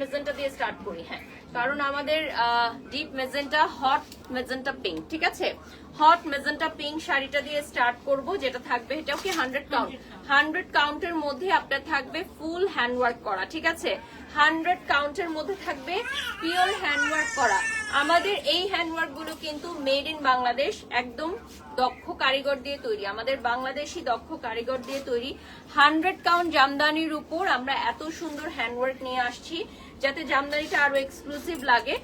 Magenta দিয়ে start করি। হ্যাঁ, কারণ আমাদের deep magenta, hot magenta pink, ঠিক আছে? হট মেজেন্টা পিঙ্ক শাড়িটা দিয়ে স্টার্ট করব, যেটা থাকবে এটাও কি 100 কাউন্ট। 100 কাউন্টের মধ্যে আপনার থাকবে ফুল হ্যান্ডওয়ার্ক করা, ঠিক আছে? 100 কাউন্টের মধ্যে থাকবে পিওর হ্যান্ডওয়ার্ক করা। আমাদের এই হ্যান্ডওয়ার্ক গুলো কিন্তু মেড ইন বাংলাদেশ, একদম দক্ষ কারিগর দিয়ে তৈরি, আমাদের বাংলাদেশি দক্ষ কারিগর দিয়ে তৈরি। 100 কাউন্ট জামদানির উপর আমরা এত সুন্দর হ্যান্ডওয়ার্ক নিয়ে আসছি, যাতে জামদানিটা আরো এক্সক্লুসিভ লাগে।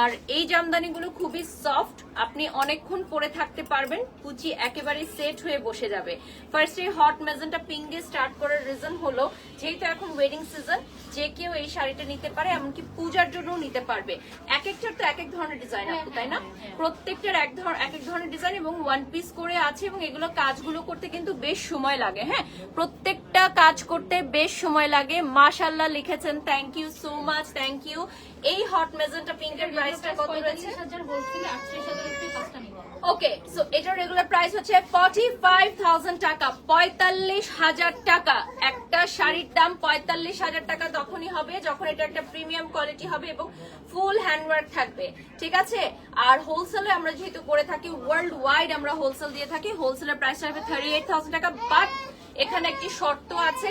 আর এই জামদানিগুলো খুবই সফট, আপনি অনেকক্ষণ পরে থাকতে পারবেন, কুচি একেবারে সেট হয়ে বসে যাবে। ফার্স্টে হট মেজেন্টা পিঙ্ক দিয়ে স্টার্ট করার রিজন হলো, যেহেতু এখন ওয়েডিং সিজন, যে কেউ এই শাড়িটা নিতে পারে, এমনকি পূজার জন্যও নিতে পারবে। এক একটার তো এক এক ধরনের ডিজাইন আছে, তাই না? প্রত্যেকটার এক এক ধরনের ডিজাইন এবং ওয়ান পিস করে আছে, এবং এগুলো কাজগুলো করতে কিন্তু বেশ সময় লাগে। হ্যাঁ, প্রত্যেকটা কাজ করতে বেশ সময় লাগে। মাশাআল্লাহ লিখেছেন, thank you so much, thank you. এই হট মেজেন্টা পিঙ্কের প্রাইসটা কত রয়েছে? ওকে, সো এটার রেগুলার প্রাইস হচ্ছে 45,000 টাকা। 45,000 টাকা একটা শাড়ির দাম। 45,000 টাকা তখনই হবে যখন এটা একটা প্রিমিয়াম কোয়ালিটি হবে এবং ফুল হ্যান্ডওয়ার্ক থাকবে, ঠিক আছে? আর হোলসেলে আমরা যেহেতু করে থাকি, ওয়ার্ল্ড ওয়াইড আমরা হোলসেল দিয়ে থাকি, হোলসেলের প্রাইসটা হবে 38,000 টাকা। বাট এখানে একটি শর্ত আছে,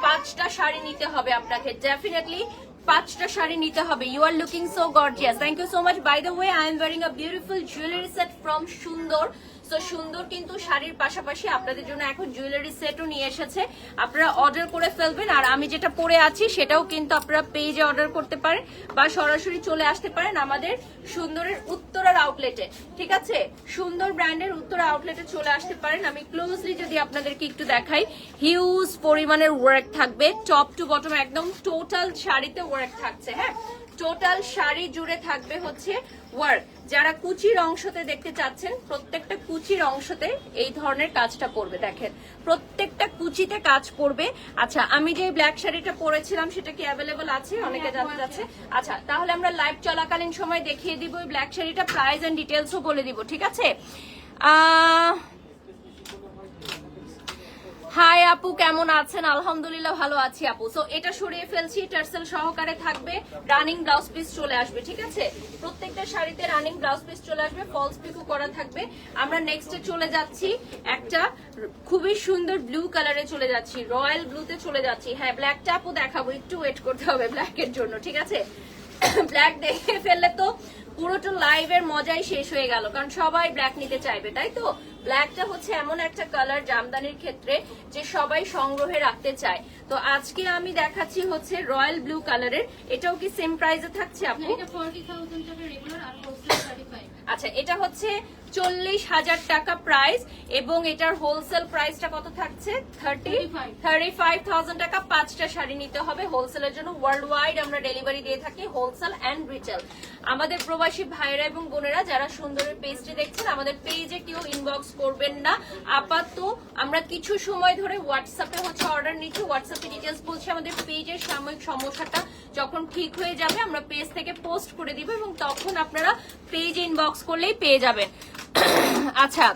5টা শাড়ি নিতে হবে আপনাকে, ডেফিনেটলি 5টা শাড়ি নিতে হবে। You are looking so gorgeous, thank you so much. By the way, I am wearing a beautiful jewellery set from সুন্দর। সো সুন্দর কিন্তু শাড়ির পাশাপাশি আপনাদের জন্য এখন জুয়েলারি সেটও নিয়ে এসেছে, আপনারা অর্ডার করে ফেলবেন। আর আমি যেটা পরে আছি সেটাও কিন্তু আপনারা পেজে অর্ডার করতে পারেন বা সরাসরি চলে আসতে পারেন আমাদের সুন্দরের উত্তরার আউটলেটে, ঠিক আছে? সুন্দর ব্র্যান্ডের উত্তরা আউটলেটে চলে আসতে পারেন। আমি ক্লোজলি যদি আপনাদেরকে একটু দেখাই, হিউজ পরিমাণের ওয়ার্ক থাকবে, টপ টু বটম একদম টোটাল শাড়িতে ওয়ার্ক থাকছে। হ্যাঁ, টোটাল শাড়ি জুড়ে থাকবে হচ্ছে ওয়ার্ক। যারা কুচির অংশতে দেখতে চাচ্ছেন, প্রত্যেকটা কুচির অংশতে এই ধরনের কাজটা পড়বে, দেখেন প্রত্যেকটা কুচিতে কাজ পড়বে। আচ্ছা, আমি যে ব্ল্যাক শাড়িটা পরেছিলাম সেটা কি অ্যাভেলেবল আছে? অনেকে জানতে চাচ্ছে। আচ্ছা, তাহলে আমরা লাইভ চলাকালীন সময় দেখিয়ে দিব এই ব্ল্যাক শাড়িটা, প্রাইস এন্ড ডিটেলসও বলে দিব, ঠিক আছে? হাই আপু, কেমন আছেন? আলহামদুলিল্লাহ ভালো আছি আপু। সো এটা সরিয়ে ফেলছি, টার্সেল সহকারে থাকবে, রানিং ব্লাউজ পিস চলে আসবে, ঠিক আছে? প্রত্যেকটা শাড়িতে রানিং ব্লাউজ পিস চলে আসবে, ফলস পিকো করা থাকবে। আমরা নেক্সটে চলে যাচ্ছি, একটা খুবই সুন্দর ব্লু কালারে চলে যাচ্ছি, রয়্যাল ব্লুতে চলে যাচ্ছি। হ্যাঁ, ব্ল্যাকটা আপু দেখাবো, একটু ওয়েট করতে হবে ব্ল্যাকের জন্য, ঠিক আছে? ব্ল্যাক দেখে ফেললে তো পুরোটা লাইভের মজাই শেষ হয়ে গেল, কারণ সবাই ব্ল্যাক নিতে চাইবে, তাই তো? ব্ল্যাকটা হচ্ছে এমন একটা কালার জামদানির ক্ষেত্রে যে সবাই সংগ্রহে রাখতে চায়। তো আজকে আমি দেখাচ্ছি হচ্ছে রয়্যাল ব্লু কালারের, এটাও কি সেম প্রাইসে থাকছে আপু? আচ্ছা, এটা হচ্ছে 40,000 টাকা প্রাইস এবং এটার হোলসেল প্রাইসটা কত থাকছে? 35,000 টাকা। 5টা শাড়ি নিতে হবে হোলসেলের জন্য। ওয়ার্ল্ড ওয়াইড আমরা ডেলিভারি দিয়ে থাকি, হোলসেল এন্ড রিটেল। আমাদের প্রবাসী ভাইরা এবং বোনেরা যারা সুন্দরের পেজটি দেখছেন, আমাদের পেজে কেউ ইনবক্স করবেন না আপাতত। আমরা কিছু সময় ধরে হোয়াটসঅ্যাপে হচ্ছে অর্ডার নিচ্ছি, হোয়াটসঅ্যাপে ডিটেলস বলছি। আমাদের পেজের সাময়িক সমস্যাটা যখন ঠিক হয়ে যাবে আমরা পেজ থেকে পোস্ট করে দিব এবং তখন আপনারা পেজে ইনবক্স করলেই পেয়ে যাবেন। আচ্ছা,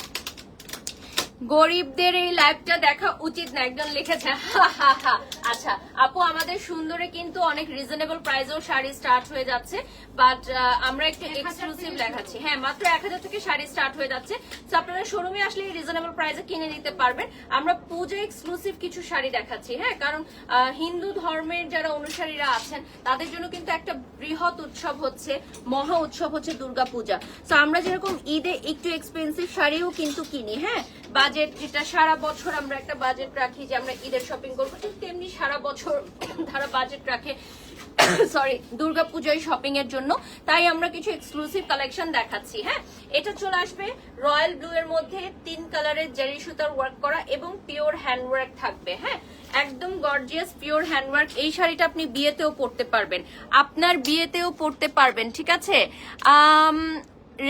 গরিবদের এই লাইভটা দেখা উচিত না, একজন লিখেছে। আচ্ছা আপু, আমাদের সুন্দরে কিন্তু অনেক রিজনেবল প্রাইসেও শাড়ি স্টার্ট হয়ে যাচ্ছে, বাট আমরা একটু এক্সক্লুসিভ দেখাচ্ছি। হ্যাঁ, মাত্র 1000 থেকে শাড়ি স্টার্ট হয়ে যাচ্ছে। তো আপনারা শোরুমে আসলে রিজনেবল প্রাইসে কিনে নিতে পারবেন। আমরা পূজা এক্সক্লুসিভ কিছু শাড়ি দেখাচ্ছি। হ্যাঁ, কারণ হিন্দু ধর্মের যারা অনুসারীরা আছেন তাদের জন্য কিন্তু একটা বৃহৎ উৎসব হচ্ছে, মহা উৎসব হচ্ছে দুর্গাপূজা। তো আমরা যেরকম ঈদে একটু এক্সপেন্সিভ শাড়িও কিন্তু কিনি, হ্যাঁ, বাজেট যেটা সারা বছর আমরা একটা বাজেট রাখি যে আমরা ঈদের শপিং করবো, ঠিক তেমনি সারা বছর তারা বাজেট রাখে সরি দুর্গাপূজায় শপিং এর জন্য। তাই আমরা কিছু এক্সক্লুসিভ কালেকশন দেখাচ্ছি। হ্যাঁ, এটা চলে আসবে রয়্যাল ব্লু এর মধ্যে 3 কালারের জারি সুতার ওয়ার্ক করা এবং পিওর হ্যান্ডওয়ার্ক থাকবে। হ্যাঁ, একদম গর্জিয়াস পিওর হ্যান্ডওয়ার্ক। এই শাড়িটা আপনি বিয়েতেও পরতে পারবেন, আপনার বিয়েতেও পরতে পারবেন, ঠিক আছে?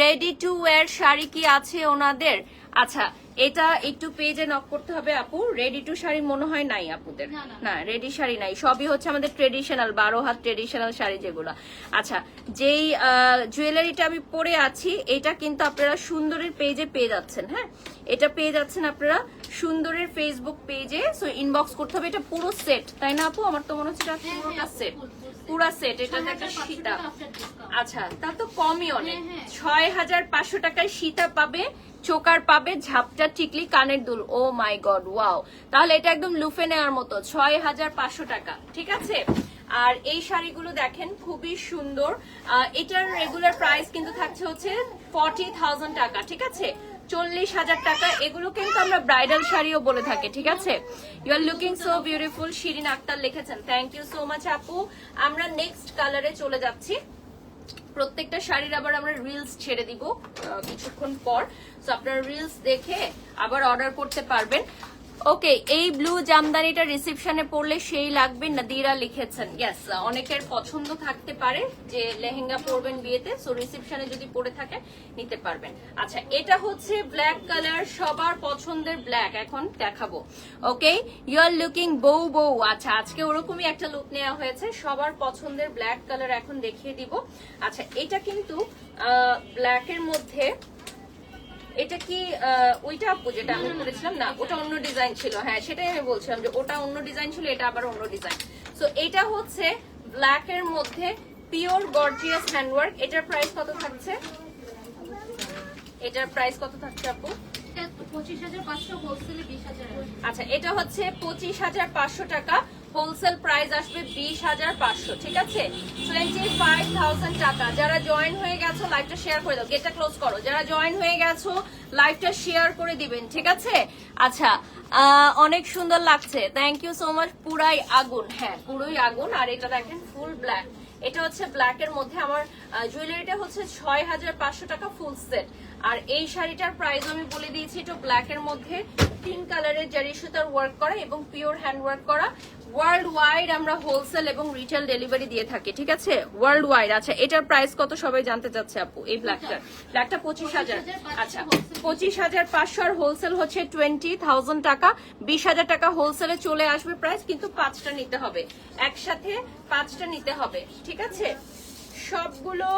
রেডি টু ওয়্যার শাড়ি কি আছে ওনাদের? আচ্ছা, এটা একটু পেজে নক করতে হবে আপু। রেডি টু শাড়ি মনে হয় নাই আপুদের, না রেডি শাড়ি নাই, সবই হচ্ছে আমাদের ট্রেডিশনাল 12 হাত ট্রেডিশনাল শাড়ি যেগুলো। আচ্ছা, যেই জুয়েলারিটা আমি পরে আছি এটা কিন্তু আপনারা সুন্দরের পেজে পেয়ে যাচ্ছেন। হ্যাঁ, এটা পেয়ে যাচ্ছেন আপনারা সুন্দরের ফেসবুক পেজে। সো ইনবক্স করতে হবে। এটা পুরো সেট, তাই না আপু? আমার তো মনে হচ্ছে এটা পুরোটা সেট। পুরা সেট, এটা একটা সীতা। আচ্ছা, তা তো কমই অনেক। 6500 টাকায় সীতা পাবে, চোকার পাবে, ঝাপটা টিকলি, কানের দুল। ও মাই গড, ওয়াও! তাহলে এটা একদম লুফে নেওয়ার মতো। 6500 টাকা, ঠিক আছে। আর এই শাড়িগুলো দেখেন খুবই সুন্দর। এটার রেগুলার প্রাইস কিন্তু থাকছে হচ্ছে 40,000 টাকা, ঠিক আছে, 40,000 টাকা। এগুলো কিন্তু আমরা ব্রাইডাল শাড়িও বলে থাকি, ঠিক আছে। You are looking so beautiful, Shirin Akhtar লিখেছেন, থ্যাংক ইউ সো মাচ আপু। আমরা নেক্সট কালারে চলে যাচ্ছি। প্রত্যেকটা শাড়ির আবার আমরা রিলস ছেড়ে দিব কিছুক্ষণ পর, তো আপনারা রিলস দেখে আবার অর্ডার করতে পারবেন। ওকে, এই ব্লু জামদানিটা রিসেপশনে পরলে সেই লাগবে, নাদিরা লিখেছেন। ইয়েস, অনেকের পছন্দ থাকতে পারে যে লেহেঙ্গা পরবেন বিয়েতে, সো রিসেপশনে যদি পরে থাকে নিতে পারবেন। আচ্ছা, এটা হচ্ছে ব্ল্যাক কালার, সবার পছন্দের ব্ল্যাক এখন দেখাবো। ওকে, ইউ আর লুকিং বউ বউ। আচ্ছা, আজকে ওরকমই একটা লুক নেওয়া হয়েছে, সবার পছন্দের ব্ল্যাক কালার এখন দেখিয়ে দিব। আচ্ছা, এটা কিন্তু ব্ল্যাকের মধ্যে, এটা কি ওইটা আপু যেটা আমি করেছিলাম? না, ওটা অন্য ডিজাইন ছিল। হ্যাঁ, সেটাই আমি বলছিলাম যে ওটা অন্য ডিজাইন ছিল, এটা আবার অন্য ডিজাইন। সো এটা হচ্ছে ব্ল্যাক এর মধ্যে পিওর গর্জিয়াস হ্যান্ডওয়ার্ক। এটার প্রাইস কত থাকছে? এটার প্রাইস কত থাকছে আপু? 25,500, হোলসেলে 20,000। আচ্ছা, এটা হচ্ছে 25,500 টাকা, হোলসেল প্রাইস আসবে 20,500, ঠিক আছে, 25,000 টাকা। যারা জয়েন হয়ে গেছো লাইভটা শেয়ার করে দাও, গেটটা ক্লোজ করো। যারা জয়েন হয়ে গেছো লাইভটা শেয়ার করে দিবেন, ঠিক আছে। আচ্ছা, অনেক সুন্দর লাগছে, থ্যাংক ইউ সো মাচ। পুরাই আগুন, হ্যাঁ পুরোই আগুন। আর এটা দেখেন ফুল ব্ল্যাক, এটা হচ্ছে ব্ল্যাক এর মধ্যে। আমার জুয়েলারিটা হচ্ছে 6,500 টাকা ফুল সেট। আর এই শাড়িটার প্রাইস আমি বলে দিয়েছি, এটা ব্ল্যাক এর মধ্যে পিঙ্ক কালারের জারি সুতার ওয়ার্ক করা এবং পিওর হ্যান্ড ওয়ার্ক করা। ওয়ার্ল্ড ওয়াইড আমরা হোলসেল এবং রিটেল ডেলিভারি দিয়ে থাকি, ঠিক আছে, ওয়ার্ল্ড ওয়াইড। আচ্ছা, এটার প্রাইস কত সবাই জানতে চাচ্ছে আপু? এই ব্ল্যাকটা 25,000। আচ্ছা, 25,500 আর হোলসেল হচ্ছে 20,000 টাকা। 20,000 টাকা হোলসেলে চলে আসবে প্রাইস, কিন্তু 5টা নিতে হবে, একসাথে 5টা নিতে হবে, ঠিক আছে। সবগুলো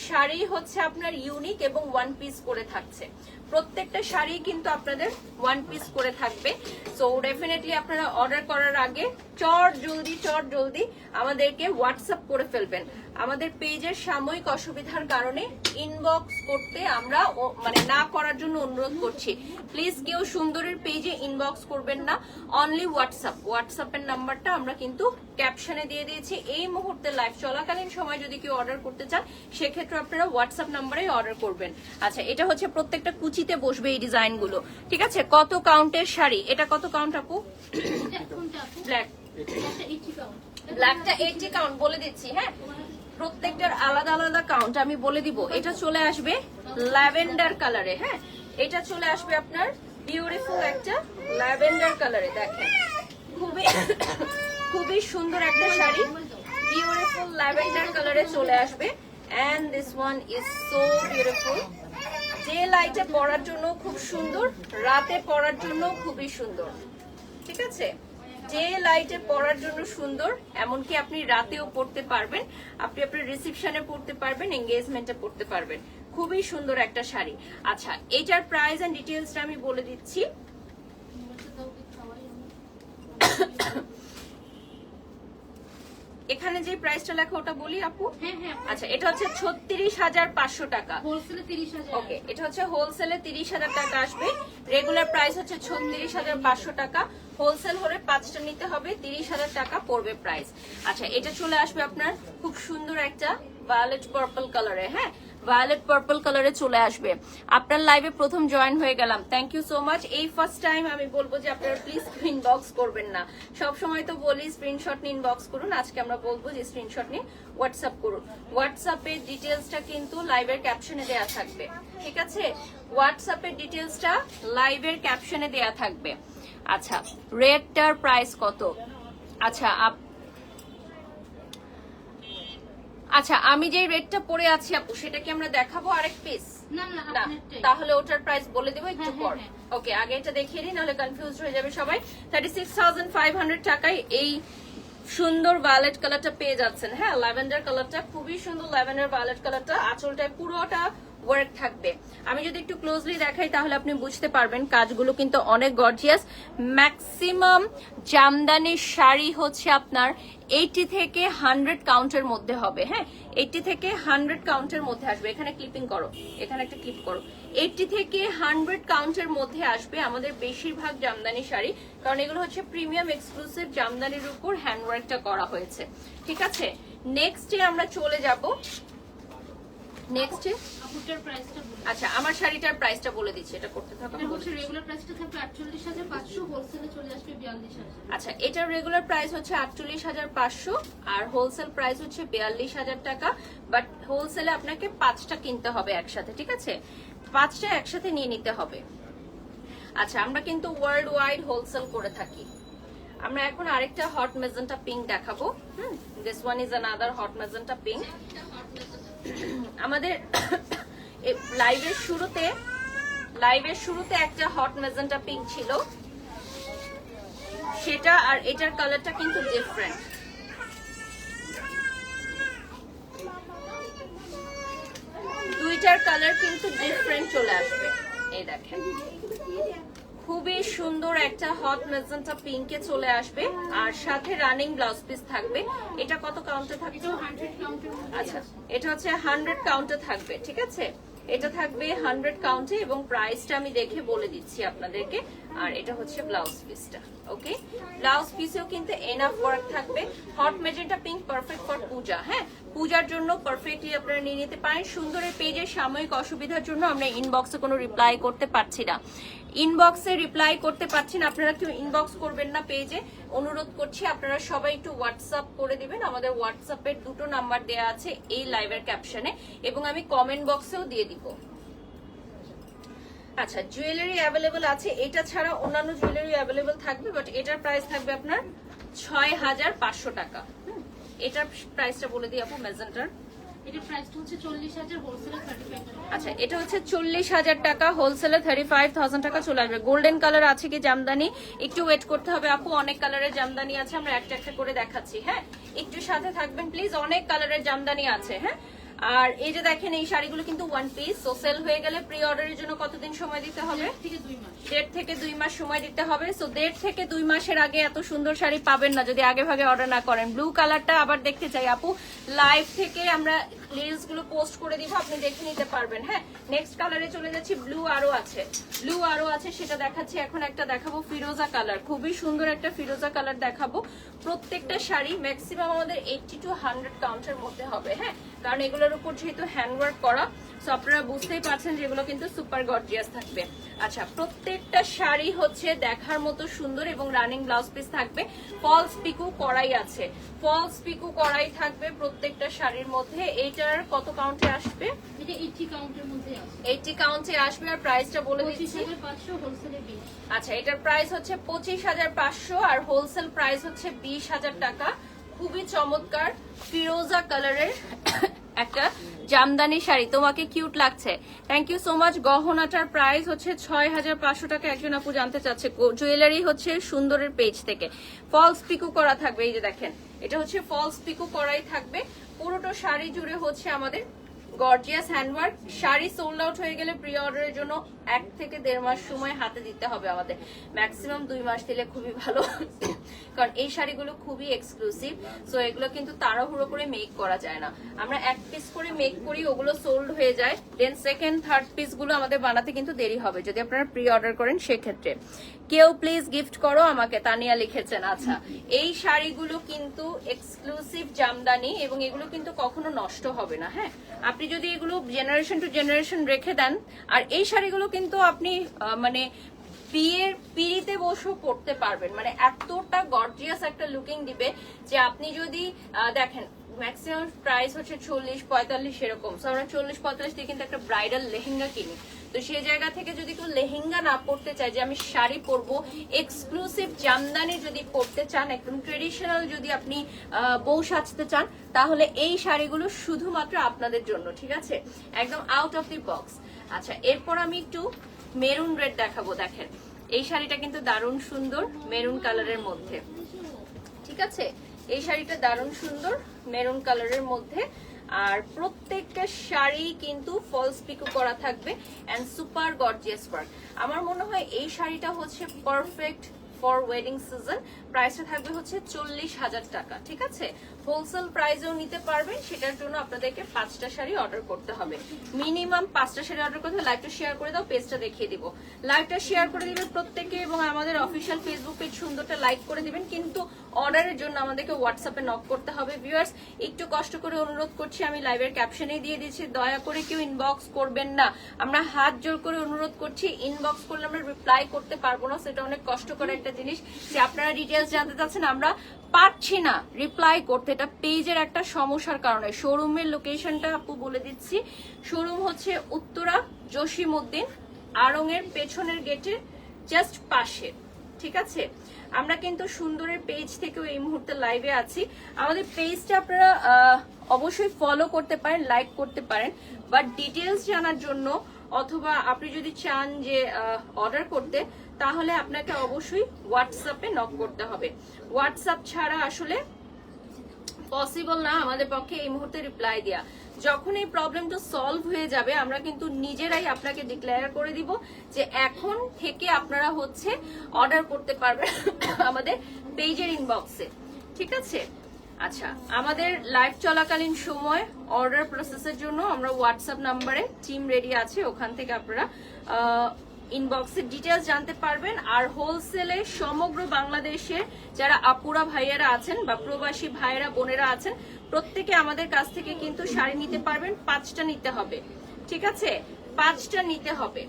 শাড়ি হচ্ছে আপনার ইউনিক এবং ওয়ান পিস করে থাকছে। প্রত্যেকটা শাড়ি কিন্তু আপনাদের ওয়ান পিস করে থাকবে। সো ডেফিনেটলি আপনারা অর্ডার করার আগে চট জলদি আমাদেরকে হোয়াটসঅ্যাপ করে ফেলবেন। আমাদের পেজের সাময়িক অসুবিধার কারণে ইনবক্স করতে আমরা মানে না করার জন্য অনুরোধ করছি। প্লিজ কেউ সুন্দরের পেজে ইনবক্স করবেন না, অনলি হোয়াটসঅ্যাপের নাম্বারটা আমরা কিন্তু ক্যাপশনে দিয়ে দিয়েছি। এই মুহূর্তে লাইভ চলাকালীন সময় যদি কেউ অর্ডার করতে চান সেক্ষেত্রে আপনারা হোয়াটসঅ্যাপ নাম্বারে অর্ডার করবেন। আচ্ছা, এটা হচ্ছে প্রত্যেকটা কুচিতে বসবে এই ডিজাইন গুলো, ঠিক আছে। কত কাউন্টের শাড়ি? এটা কত কাউন্ট আপু? ব্ল্যাক, ব্ল্যাকটা 80 কাউন্ট বলে দিচ্ছি, হ্যাঁ প্রত্যেকটার আলাদা আলাদা কাউন্ট আমি বলে দিব। এটা চলে আসবে ল্যাভেন্ডার কালারে, হ্যাঁ এটা চলে আসবে আপনার বিউটিফুল একটা ল্যাভেন্ডার কালারে। দেখেন খুবই সুন্দর একটা শাড়ি, বিউটিফুল ল্যাভেন্ডার কালারে চলে আসবে। And this one is so beautiful. Day লাইটে পরার জন্য খুব সুন্দর, রাতে পরার জন্য খুবই সুন্দর, ঠিক আছে। যে লাইটে পরার জন্য সুন্দর, এমনকি আপনি রাতেও পড়তে পারবেন, আপনি আপনার রিসেপশনে পড়তে পারবেন, এঙ্গেজমেন্টে পড়তে পারবেন। খুবই সুন্দর একটা শাড়ি। আচ্ছা, এটার প্রাইস এন্ড ডিটেইলসটা আমি বলে দিচ্ছি। এখানে যে প্রাইসটা লেখা ওটা বলি আপু? আচ্ছা, এটা হচ্ছে 36,500 টাকা, হোলসেলে 30,000। ওকে, এটা হচ্ছে হোলসেলে 30,000 টাকা আসবে। রেগুলার প্রাইস হচ্ছে 36,500 টাকা, হোলসেল হলে 5টা নিতে হবে, 30,000 টাকা পড়বে প্রাইস। আচ্ছা, এটা চলে আসবে আপনার খুব সুন্দর একটা ভায়োলেট পার্পল কালারে, হ্যাঁ ভায়োলেট পার্পল কালারে চলে আসবে। আপনার লাইভে প্রথম জয়েন হয়ে গেলাম, থ্যাংক ইউ সো মাচ। এই ফার্স্ট টাইম আমি বলবো যে আপনারা প্লিজ ইনবক্স করবেন না, সব সময় তো বলি স্ক্রিনশট নিয়ে ইনবক্স করুন, আজকে আমরা বলবো যে স্ক্রিনশট নিয়ে হোয়াটসঅ্যাপ করুন। হোয়াটসঅ্যাপের ডিটেলসটা কিন্তু লাইভের ক্যাপশনে দেয়া থাকবে, ঠিক আছে, হোয়াটসঅ্যাপের ডিটেলসটা লাইভের ক্যাপশনে দেয়া থাকবে। আচ্ছা, রেডটার প্রাইস কত? আচ্ছা আমি যে রেডটা পরে আছি আপু সেটা কি আমরা দেখাবো আরেক পিস? না, তাহলে ওটার প্রাইস বলে দেবো একটু পর। ওকে, আগে এটা দেখিয়ে দিই, নাহলে কনফিউজ হয়ে যাবে সবাই। 36,500 টাকায় এই সুন্দর ভায়োলেট কালারটা পেয়ে যাচ্ছেন, হ্যাঁ ল্যাভেন্ডার কালারটা খুবই সুন্দর, ল্যাভেন্ডার ভায়োলেট কালারটা। আঁচলটায় পুরোটা ওয়ার্ক থাকবে। আমি যদি একটু ক্লোজলি দেখাই তাহলে আপনি বুঝতে পারবেন কাজগুলো কিন্তু অনেক গর্জিয়াস। ম্যাক্সিমাম জামদানির শাড়ি হচ্ছে আপনার 80 থেকে 100 কাউন্টের মধ্যে হবে। হ্যাঁ, 80 থেকে 100 কাউন্টের মধ্যে আসবে। এখানে ক্লিপিং করো, এখানে একটা ক্লিপ করো। 80 থেকে 100 কাউন্টের মধ্যে আসবে আমাদের বেশিরভাগ জামদানি শাড়ি, কারণ এগুলো হচ্ছে প্রিমিয়াম এক্সক্লুসিভ জামদানির উপর হ্যান্ডওয়ার্কটা করা হয়েছে। ঠিক আছে, নেক্সটে আমরা চলে যাব। নেক্সটে আপুটার প্রাইসটা বলুন। আচ্ছা, আমার শাড়িটার প্রাইসটা বলে দিচ্ছি, এটা করতে থাকো। এটা হচ্ছে রেগুলার প্রাইসটা থাকবে 48,500, হোলসেলে চলে আসবে 42,000। আচ্ছা, এটার রেগুলার প্রাইস হচ্ছে 48,500 আর হোলসেল প্রাইস হচ্ছে 42,000 টাকা। বাট হোলসেলে আপনাকে 5টা কিনতে হবে একসাথে। ঠিক আছে, 5টা একসাথে নিয়ে নিতে হবে। আচ্ছা, আমরা কিন্তু ওয়ার্ল্ড ওয়াইড হোলসেল করে থাকি। আমরা এখন আরেকটা হট মেজেন্টা পিঙ্ক দেখাবো। This one is another hot magenta pink. আমাদের লাইভের শুরুতে একটা হট মেজেন্টা পিঙ্ক ছিল, সেটা আর এটার কালারটা কিন্তু ডিফারেন্ট। দুইটার কালার কিন্তু ডিফারেন্ট চলে আসবে। এই দেখেন, খুবই সুন্দর একটা হট মেজেন্টা পিঙ্কে চলে আসবে আর সাথে রানিং ব্লাউজ পিস থাকবে। এটা কত কাউন্টে থাকবে? 100 কাউন্টের মধ্যে। আচ্ছা, এটা হচ্ছে 100 কাউন্টে থাকবে। ঠিক আছে, এটা থাকবে 100 কাউন্টে এবং প্রাইসটা আমি দেখে বলে দিচ্ছি আপনাদেরকে। আর এটা হচ্ছে ব্লাউজ পিসটা। ওকে, ব্লাউজ পিসেও কিন্তু এনাফ ওয়ার্ক থাকবে। Hot magenta pink perfect for Puja. হ্যাঁ, পূজার জন্য পারফেক্টলি আপনারা নিয়ে নিতে পারেন। সুন্দরের পেজের সাময়িক অসুবিধার জন্য আমরা ইনবক্সে কোনো রিপ্লাই করতে পারছি না। ইনবক্সে রিপ্লাই করতে পারছেন, আপনারা কেউ ইনবক্স করবেন না পেজে, অনুরোধ করছি। আপনারা সবাই একটু হোয়াটসঅ্যাপ করে দিবেন। আমাদের হোয়াটসঅ্যাপের 2টো নাম্বার দেয়া আছে এই লাইভের ক্যাপশনে এবং আমি কমেন্ট বক্সেও দিয়ে দিব। আচ্ছা, জুয়েলারি অ্যাভেলেবল আছে, এটা ছাড়া অন্যান্য জুয়েলারি অ্যাভেলেবল থাকবে। বাট এটার প্রাইস থাকবে আপনার 6,500 টাকা। এটার প্রাইসটা বলে দিই আপু মেজেন্টার। এটার প্রাইসটা হচ্ছে 40,000, হোলসেলে 35,000। আচ্ছা, এটা হচ্ছে 40,000 টাকা, হোলসেলে 35,000 টাকা চলে আসবে। গোল্ডেন কালার আছে কি জামদানি? একটু ওয়েট করতে হবে আপু, অনেক কালারের জামদানি আছে, আমরা একটা একটা করে দেখাচ্ছি। হ্যাঁ, একটু সাথে থাকবেন প্লিজ, অনেক কালারের জামদানি আছে। হ্যাঁ, আর এই যে দেখেন এই শাড়িগুলো কিন্তু ওয়ান পিস, সো সেল হয়ে গেলে প্রি অর্ডারের জন্য কতদিন সময় দিতে হবে? 1.5 থেকে 2 মাস সময় দিতে হবে। সো 1.5 থেকে 2 মাসের আগে এত সুন্দর শাড়ি পাবেন না যদি আগে ভাগে অর্ডার না করেন। ব্লু কালারটা আবার দেখতে চাই আপু, লাইভ থেকে আমরা রিলস গুলো পোস্ট করে দিব, আপনি দেখে নিতে পারবেন। হ্যাঁ, নেক্সট কালারে চলে যাচ্ছি। ব্লু আরো আছে, সেটা দেখাচ্ছি। এখন একটা দেখাবো ফিরোজা কালার, খুবই সুন্দর একটা ফিরোজা কালার দেখাবো। প্রত্যেকটা শাড়ি ম্যাক্সিমাম আমাদের 80 to 100 কাউন্টের মধ্যে হবে। হ্যাঁ, কারণ এগুলোর উপর যেহেতু হ্যান্ডওয়ার্ক করা, সো আপনারা বুঝতেই পারছেন যে এগুলো কিন্তু সুপার গর্জিয়াস থাকবে। আচ্ছা, প্রত্যেকটা শাড়ি হচ্ছে দেখার মতো সুন্দর এবং রানিং ব্লাউজ পিস থাকবে। ফলস পিকু কড়াই আছে, ফলস পিকু কড়াই থাকবে প্রত্যেকটা শাড়ির মধ্যে। এইটার কত কাউন্টে আসবে? এটা 80 কাউন্টের মধ্যে আছে। 80 কাউন্টে আসবে আর প্রাইসটা বলে দিচ্ছি। 25,500, হোলসেলে 20। আচ্ছা, এটার প্রাইস হচ্ছে 25,500 আর হোলসেল প্রাইস হচ্ছে 20,000 টাকা। খুবই চমৎকার ফিরোজা কালারের একটা জামদানি শাড়ি, তোমাকে কিউট লাগছে। Thank you so much. গহনাটার প্রাইস হচ্ছে 6,500 টাকা। একজন আপু জানতে চাচ্ছে, জুয়েলারি হচ্ছে সুন্দরের পেজ থেকে। ফলস পিকু করা থাকবে, এই যে দেখেন, এটা হচ্ছে ফলস পিকু করাই থাকবে। পুরোটা শাড়ি জুড়ে হচ্ছে আমাদের gorgeous handwork. Sari sold out হয়ে গেলে প্রি অর্ডারের জন্য 1 থেকে 1.5 মাস সময় হাতে দিতে হবে আমাদের। ম্যাক্সিমাম 2 মাস দিলে খুবই ভালো, কারণ এই শাড়িগুলো খুবই এক্সক্লুসিভ। সো এগুলো কিন্তু তাড়াহুড়ো করে মেক করা যায় না। আমরা 1 পিস করে মেক করি, ওগুলো সোল্ড হয়ে যায়, দেন সেকেন্ড থার্ড পিস গুলো আমাদের বানাতে কিন্তু দেরি হবে যদি আপনারা প্রি অর্ডার করেন। সেক্ষেত্রে কেউ প্লিজ গিফট করো আমাকে, তানিয়া লিখেছেন। আচ্ছা, এই শাড়িগুলো কিন্তু এক্সক্লুসিভ জামদানি এবং এগুলো কিন্তু কখনো নষ্ট হবে না। হ্যাঁ, আপনি যদি এগুলো জেনারেশন টু জেনারেশন রেখে দেন, আর এই শাড়িগুলো কিন্তু আপনি মানে বিয়ের পিড়িতে বসেও পড়তে পারবেন, মানে এতটা গর্জিয়াস একটা লুকিং দিবে যে আপনি যদি দেখেন ম্যাক্সিমাম প্রাইস হচ্ছে 40-45 এরকম। সো আমরা 40-45 দিয়ে কিন্তু একটা ব্রাইডাল লেহেঙ্গা কিনি। তো সেই জায়গা থেকে যদি কেউ লেহেঙ্গা না পড়তে চায়, যে আমি শাড়ি পরবো, এক্সক্লুসিভ জামদানি যদি পরতে চান, একদম ট্রেডিশনাল যদি আপনি বউ সাজতে চান, তাহলে এই শাড়িগুলো শুধুমাত্র আপনাদের জন্য। ঠিক আছে, একদম আউট অফ দি বক্স। আচ্ছা, এরপর আমি একটু মেরুন রেড দেখাবো। দেখেন, এই শাড়িটা কিন্তু দারুণ সুন্দর মেরুন কালারের মধ্যে। ঠিক আছে, এই শাড়িটা দারুণ সুন্দর মেরুন কালারের মধ্যে। আর প্রত্যেকটা শাড়ি কিন্তু ফলস পিকো করা থাকবে এন্ড সুপার গর্জিয়াস ওয়ার্ক। আমার মনে হয় এই শাড়িটা হচ্ছে পারফেক্ট ফর ওয়েডিং সিজন। প্রাইসটা থাকবে হচ্ছে 40,000 টাকা, ঠিক আছে? হোলসেল প্রাইসেও নিতে পারবেন, সেটার জন্য আপনাদেরকে 5টা শাড়ি অর্ডার করতে হবে, মিনিমাম 5টা শাড়ি অর্ডার করতে হবে। লাইভটা শেয়ার করে দাও, পেজটা দেখিয়ে দিব। লাইভটা শেয়ার করে দিবেন প্রত্যেকে এবং আমাদের অফিসিয়াল ফেসবুক পেজ সুন্দরটা লাইক করে দিবেন। কিন্তু অর্ডারের জন্য আমাদেরকে হোয়াটসঅ্যাপে নক করতে হবে। ভিউয়ার্স, একটু কষ্ট করে অনুরোধ করছি, আমি লাইভের ক্যাপশনেই দিয়ে দিচ্ছি, দয়া করে কেউ ইনবক্স করবেন না। আমরা হাত জোর করে অনুরোধ করছি, ইনবক্স করলে আমরা রিপ্লাই করতে পারবো না, সেটা অনেক কষ্ট করে একটা জিনিস যে আপনারা ডিটেলস জানতে চাচ্ছেন, আমরা পারছি না রিপ্লাই করতে। এটা পেজের একটা সমস্যার কারণে। শোরুমের লোকেশনটা আপু বলে দিচ্ছি, শোরুম হচ্ছে উত্তরা জসিমউদ্দিন আড়ং-এর পেছনের গেটের জাস্ট পাশে, ঠিক আছে? আমরা কিন্তু সুন্দরের পেজ থেকেও এই মুহূর্তে লাইভে আছি। আমাদের পেজটা আপনারা অবশ্যই ফলো করতে পারেন, লাইক করতে পারেন, বাট ডিটেলস জানার জন্য অথবা আপনি যদি চান যে অর্ডার করতে, তাহলে আপনাকে অবশ্যই হোয়াটসঅ্যাপে নক করতে হবে। হোয়াটসঅ্যাপ ছাড়া আসলে পসিবল না আমাদের পক্ষে এই মুহূর্তে রিপ্লাই দেয়া। যখন এই প্রবলেমটা সলভ হয়ে যাবে, আমরা কিন্তু নিজেরাই আপনাকে ডিক্লেয়ার করে দিব যে এখন থেকে আপনারা হচ্ছে অর্ডার করতে পারবেন আমাদের পেজের ইনবক্সে, ঠিক আছে? আচ্ছা, আমাদের লাইভ চলাকালীন সময় অর্ডার প্রসেসের জন্য আমরা হোয়াটসঅ্যাপ নাম্বারে টিম রেডি আছে, ওখান থেকে আপনারা ইনবক্সের ডিটেলস জানতে পারবেন। আর হোলসেলে সমগ্র বাংলাদেশের যারা আপুরা ভাইয়েরা আছেন বা প্রবাসী ভাইয়েরা বোনেরা আছেন, প্রত্যেকে আমাদের কাছ থেকে কিন্তু শাড়ি নিতে পারবেন। 5টা নিতে হবে, ঠিক আছে? 5টা নিতে হবে।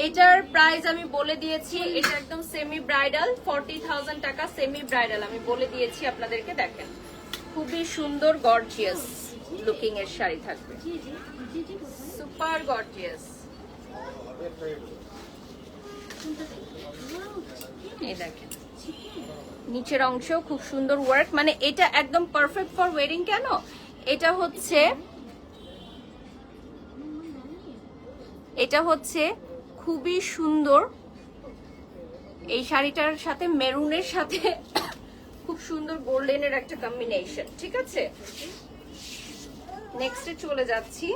এটার প্রাইস আমি বলে দিয়েছি, এটা একদম সেমি ব্রাইডাল, 40,000 টাকা সেমি ব্রাইডাল আমি বলে দিয়েছি আপনাদেরকে। দেখেন, খুবই সুন্দর গর্জিয়াস লুকিং এর শাড়ি থাকবে, সুপার গর্জিয়াস। এই দেখেন নিচের অংশ খুব সুন্দর ওয়ার্ক, মানে এটা একদম পারফেক্ট ফর ওয়েডিং। কেন? এটা হচ্ছে খুবই সুন্দর। এই শাড়িটার সাথে মেরুনের সাথে খুব সুন্দর গোল্ডেনের একটা কম্বিনেশন, ঠিক আছে? নেক্সটে চলে যাচ্ছি।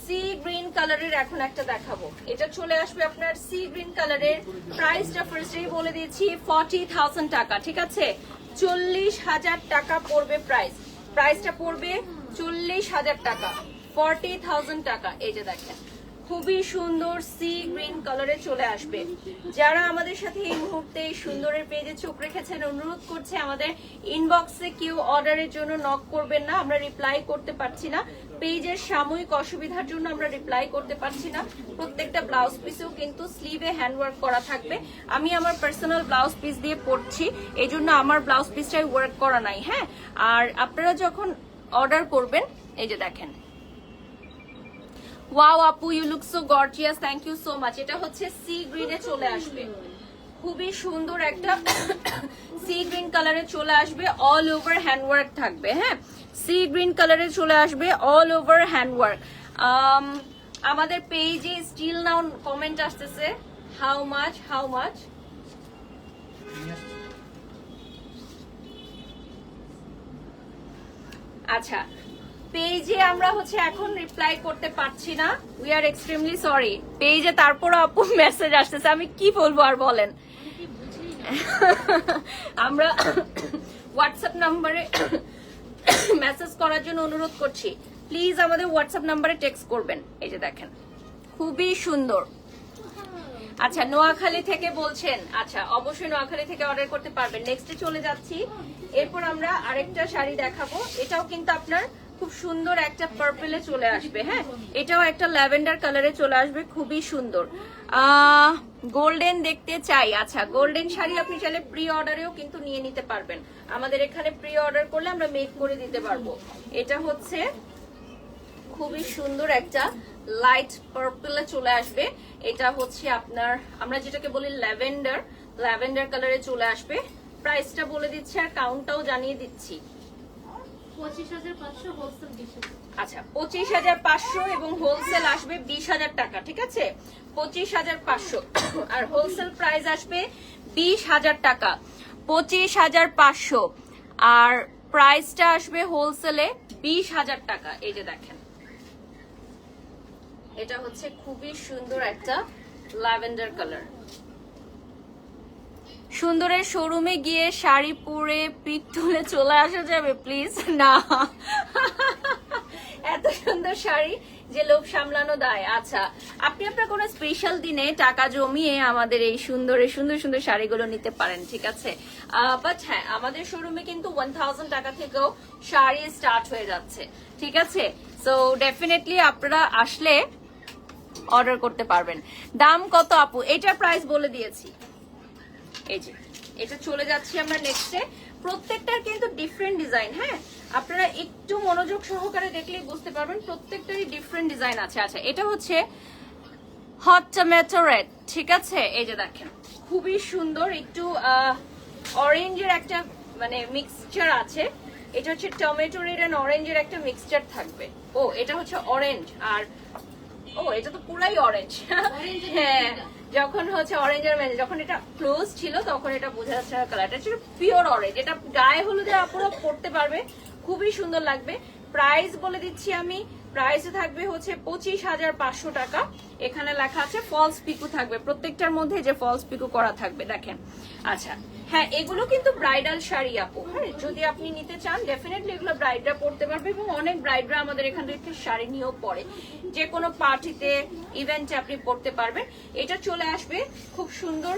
সি গ্রিন কালারের এখন একটা দেখাবো, এটা চলে আসবে আপনার সি গ্রিন কালারের। প্রাইসটা ফার্স্টেই বলে দিয়েছি 40,000 টাকা, ঠিক আছে? 40,000 টাকা পড়বে প্রাইসটা পড়বে 40,000 টাকা, 40,000 টাকা। এই যে দেখেন, খুবই সুন্দর সি গ্রিন কালারে চলে আসবে। যারা আমাদের সাথে এই মুহূর্তে এই সুন্দরের পেজে চোখ রেখেছেন, অনুরোধ করছে আমাদের ইনবক্সে কেউ অর্ডারের জন্য নক করবেন না, আমরা রিপ্লাই করতে পারছি না। পেজের সাময়িক অসুবিধার জন্য আমরা রিপ্লাই করতে পারছি না। প্রত্যেকটা ব্লাউজ পিসেও কিন্তু স্লিভে হ্যান্ডওয়ার্ক করা থাকবে। আমি আমার পার্সোনাল ব্লাউজ পিস দিয়ে পরছি, এই জন্য আমার ব্লাউজ পিসটাই ওয়ার্ক করা নাই, হ্যাঁ? আর আপনারা যখন অর্ডার করবেন, এই যে দেখেন, ওয়াও আপু, you look so gorgeous, thank you so much. এটা হচ্ছে সি গ্রিনে চলে আসবে, খুবই সুন্দর একটা সি গ্রিন কালারে চলে আসবে, অল ওভার হ্যান্ডওয়ার্ক থাকবে, হ্যাঁ? সি গ্রিন কালারে চলে আসবে, অল ওভার হ্যান্ডওয়ার্ক। আমাদের পেজে স্টিল নাও কমেন্ট আসতেছে, হাউ মাচ। আচ্ছা, পেজে আমরা হচ্ছে এখন রিপ্লাই করতে পারছি না, উই আর এক্সট্রিমলি সরি। পেজে তারপর আপু মেসেজ আসতেছে, আমি কি বলবো আর বলেন। আমরা হোয়াটসঅ্যাপ নাম্বারে মেসেজ করার জন্য অনুরোধ করছি, প্লিজ আমাদের হোয়াটসঅ্যাপ নাম্বারে টেক্সট করবেন। এই যে দেখেন, খুবই সুন্দর। আচ্ছা, নোয়াখালী থেকে বলছেন, আচ্ছা অবশ্যই নোয়াখালী থেকে অর্ডার করতে পারবেন। নেক্সটে চলে যাচ্ছি, এরপর আমরা আরেকটা শাড়ি দেখাবো। এটাও কিন্তু আপনার খুব সুন্দর একটা পার্পেলে চলে আসবে, হ্যাঁ? এটাও একটা ল্যাভেন্ডার কালারে চলে আসবে, খুবই সুন্দর। গোল্ডেন দেখতে চাই। আচ্ছা, গোল্ডেন শাড়ি আপনি চাইলে প্রি অর্ডারেও কিন্তু নিয়ে নিতে পারবেন, আমাদের এখানে প্রি অর্ডার করলে আমরা মেক করে দিতে পারবো। এটা হচ্ছে খুবই সুন্দর একটা লাইট পার্পলে চলে আসবে। এটা হচ্ছে আপনার, আমরা যেটাকে বলি ল্যাভেন্ডার কালারে চলে আসবে। প্রাইসটা বলে দিচ্ছি আর কাউন্টটাও জানিয়ে দিচ্ছি। 25,500 হোলসেল 20,000। আচ্ছা, 25,500 এবং হোলসেল আসবে 20,000 টাকা, ঠিক আছে? 25,500 আর হোলসেল প্রাইস আসবে 20,000 টাকা, 25,500 আর প্রাইসটা আসবে হোলসেলে 20,000 টাকা। এই যে দেখেন, এটা হচ্ছে খুবই সুন্দর একটা ল্যাভেন্ডার কালার। সুন্দরের শোরুমে গিয়ে শাড়ি পরে পিক তুলে চলে আসা যাবে প্লিজ? না, এত সুন্দর শাড়ি যে লোভ সামলানো দায়। আচ্ছা, আপনি আপনার কোনো স্পেশাল দিনে টাকা জমিয়ে আমাদের এই সুন্দর সুন্দর শাড়িগুলো নিতে পারেন, ঠিক আছে? বাট হ্যাঁ, আমাদের শোরুমে কিন্তু 1000 টাকা থেকেও শাড়ি স্টার্ট হয়ে যাচ্ছে, ঠিক আছে? সো ডেফিনেটলি আপনারা আসলে অর্ডার করতে পারবেন। দাম কত আপু? এটার প্রাইস বলে দিয়েছি। এই যে এটা চলে যাচ্ছি আমরা নেক্সটে। প্রত্যেকটার কিন্তু ডিফারেন্ট ডিজাইন, হ্যাঁ আপনারা একটু মনোযোগ সহকারে দেখলেই বুঝতে পারবেন প্রত্যেকটারই ডিফারেন্ট ডিজাইন আছে। আচ্ছা, এটা হচ্ছে হট টমেটো রেড, ঠিক আছে? এই যে দেখেন, খুবই সুন্দর একটু অরেঞ্জের একটা মানে মিক্সচার আছে। এটা হচ্ছে টমেটো রেড এন্ড অরেঞ্জের একটা মিক্সচার থাকবে। ও এটা হচ্ছে অরেঞ্জ, আর ও এটা তো পুরাই অরেঞ্জ। হ্যাঁ, যখন হচ্ছে অরেঞ্জ আর ম্যাজেন্টা, যখন এটা ক্লোজ ছিল তখন এটা বোঝা যাচ্ছে না কালারটা, এটা পিওর অরেঞ্জ। এটা গায়ে হলুদে আপুরা পড়তে পারবে, খুবই সুন্দর লাগবে। প্রাইস বলে দিচ্ছি আমি, প্রাইসে থাকবে হচ্ছে 25,500 টাকা। এখানে লেখা আছে ফলস পিকু থাকবে, প্রত্যেকটার মধ্যে যে ফলস পিকু করা থাকবে দেখেন। আচ্ছা হ্যাঁ, এগুলো কিন্তু ব্রাইডাল শাড়ি আপু, হ্যাঁ যদি আপনি নিতে চান ডেফিনেটলি এগুলো ব্রাইডরা পরতে পারবে, এবং অনেক ব্রাইডরা আমাদের এখান থেকে শাড়ি নিয়েও পরে, যে কোনো পার্টিতে ইভেন্টে আপনি পরতে পারবেন। এটা চলে আসবে খুব সুন্দর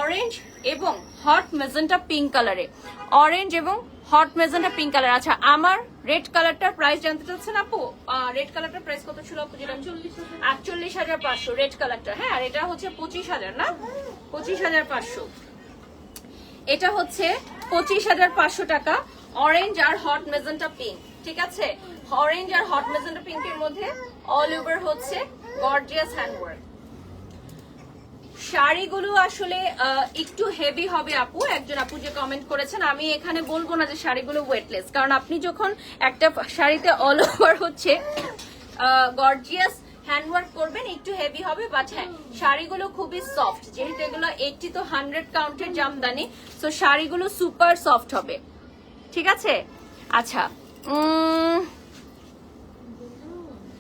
অরেঞ্জ এবং হট মেজেন্টা পিঙ্ক কালারে, অরেঞ্জ এবং হট মেজেন্টা পিঙ্ক কালার। আচ্ছা, আমার রেড কালারটার প্রাইস জানতে চাচ্ছেন আপু? রেড কালারটার প্রাইস কত ছিল আপু? যেটা 48,500 রেড কালারটা, হ্যাঁ। আর এটা হচ্ছে 25,000 না, 25,500। এটা হচ্ছে 25,500 টাকা, অরেঞ্জ আর হট মেজেন্টা পিঙ্ক, ঠিক আছে? অরেঞ্জ আর হট মেজেন্টা পিঙ্কের মধ্যে অল ওভার হচ্ছে গর্জিয়াস হ্যান্ডওয়ার্ক। শাড়িগুলো আসলে একটু হেভি হবে আপু, একজন আপু যে কমেন্ট করেছেন। আমি এখানে বলবো না যে শাড়িগুলো ওয়েটলেস, কারণ আপনি যখন একটা শাড়িতে অল ওভার হচ্ছে গর্জিয়াস হ্যান্ডওয়ার্ক করবেন একটু হেভি হবে। বাট হ্যাঁ, শাড়িগুলো খুবই সফট, যেহেতু এগুলো 80 to 100 কাউন্টের জামদানি, তো শাড়িগুলো সুপার সফট হবে, ঠিক আছে? আচ্ছা,